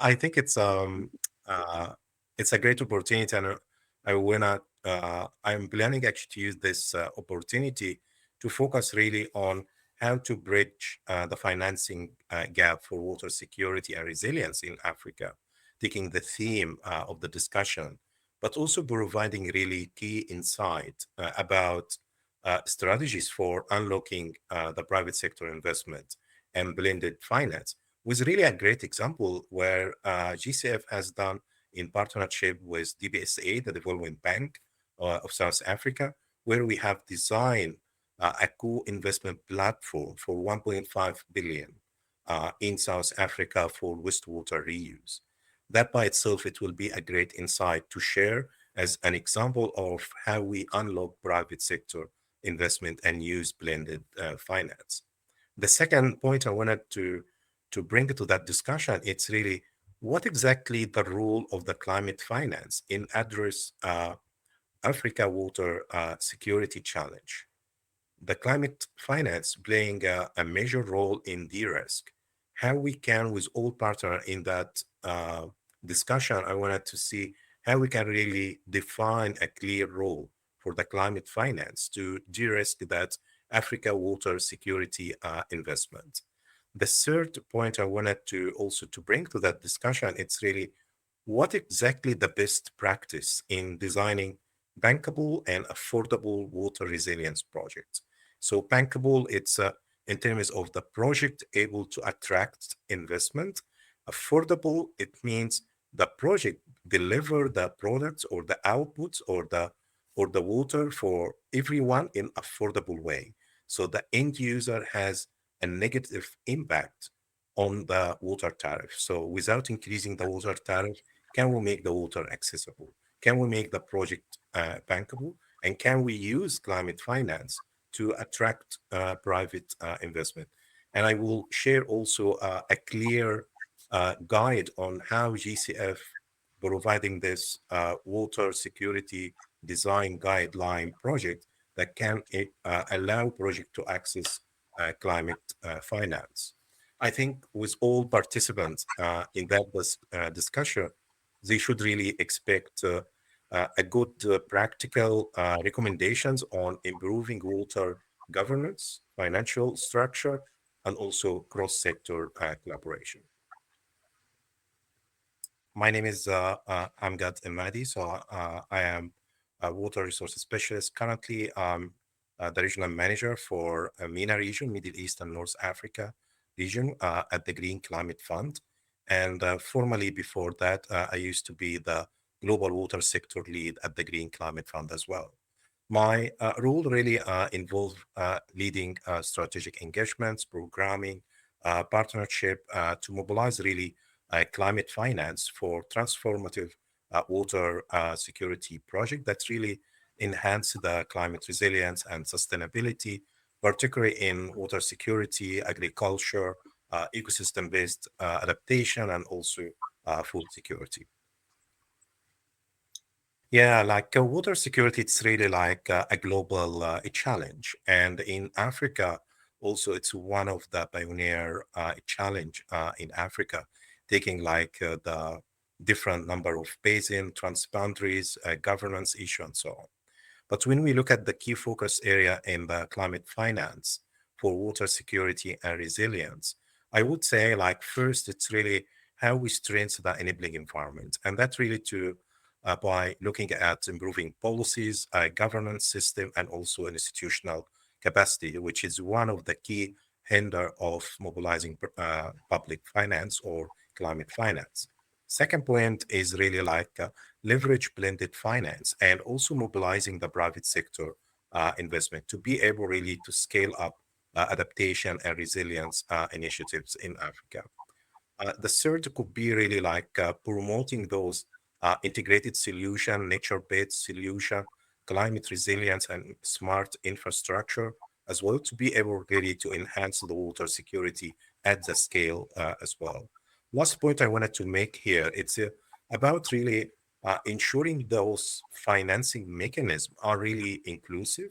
I think it's a great opportunity, and I wanna I'm planning actually to use this opportunity to focus really on how to bridge the financing gap for water security and resilience in Africa, taking the theme of the discussion, but also providing really key insight about strategies for unlocking the private sector investment and blended finance was really a great example where GCF has done in partnership with DBSA, the Development Bank of South Africa, where we have designed a co-investment platform for 1.5 billion in South Africa for wastewater reuse. That by itself, it will be a great insight to share as an example of how we unlock private sector investment and use blended finance. The second point I wanted to bring to that discussion, it's really what exactly the role of the climate finance in address Africa water security challenge. The climate finance playing a major role in de-risk. How we can, with all partner in that discussion, I wanted to see how we can really define a clear role for the climate finance to de-risk that Africa water security investment. The third point I wanted to also to bring to that discussion, it's really what exactly the best practice in designing bankable and affordable water resilience projects. So bankable, it's in terms of the project able to attract investment. Affordable, it means the project deliver the products or the outputs or the water for everyone in affordable way. So the end user has a negative impact on the water tariff. So without increasing the water tariff, can we make the water accessible? Can we make the project bankable? And can we use climate finance to attract private investment? And I will share also a clear guide on how GCF providing this water security design guideline project that can allow project to access climate finance. I think with all participants in that discussion, they should really expect a good practical recommendations on improving water governance, financial structure, and also cross-sector collaboration. My name is Amgad Elmahdi. So I am a water resources specialist. Currently, I'm the regional manager for MENA region, Middle East and North Africa region at the Green Climate Fund. And formally before that, I used to be the global water sector lead at the Green Climate Fund as well. My role really involved leading strategic engagements, programming, partnership to mobilize really climate finance for transformative water security project that really enhance the climate resilience and sustainability, particularly in water security, agriculture, ecosystem-based adaptation, and also food security. Yeah, like water security, it's really like a global challenge. And in Africa, also, it's one of the pioneer challenge in Africa, taking like the different number of basin, transboundaries, governance issue, and so on. But when we look at the key focus area in the climate finance for water security and resilience, I would say like first, it's really how we strengthen the enabling environment. And that's really to by looking at improving policies, governance system, and also an institutional capacity, which is one of the key hinder of mobilizing public finance or climate finance. Second point is really like leverage blended finance and also mobilizing the private sector investment to be able really to scale up adaptation and resilience initiatives in Africa. The third could be really like promoting those integrated solution, nature-based solution, climate resilience, and smart infrastructure, as well to be able really to enhance the water security at the scale as well. Last point I wanted to make here, it's about really ensuring those financing mechanisms are really inclusive,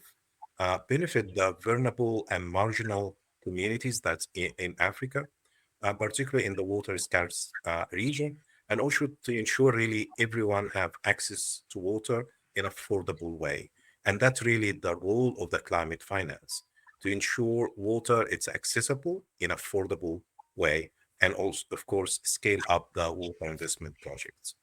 benefit the vulnerable and marginal communities that's in Africa, particularly in the water scarce region, and also to ensure really everyone have access to water in affordable way. And that's really the role of the climate finance, to ensure water it's accessible in affordable way, and also, of course, scale up the water investment projects.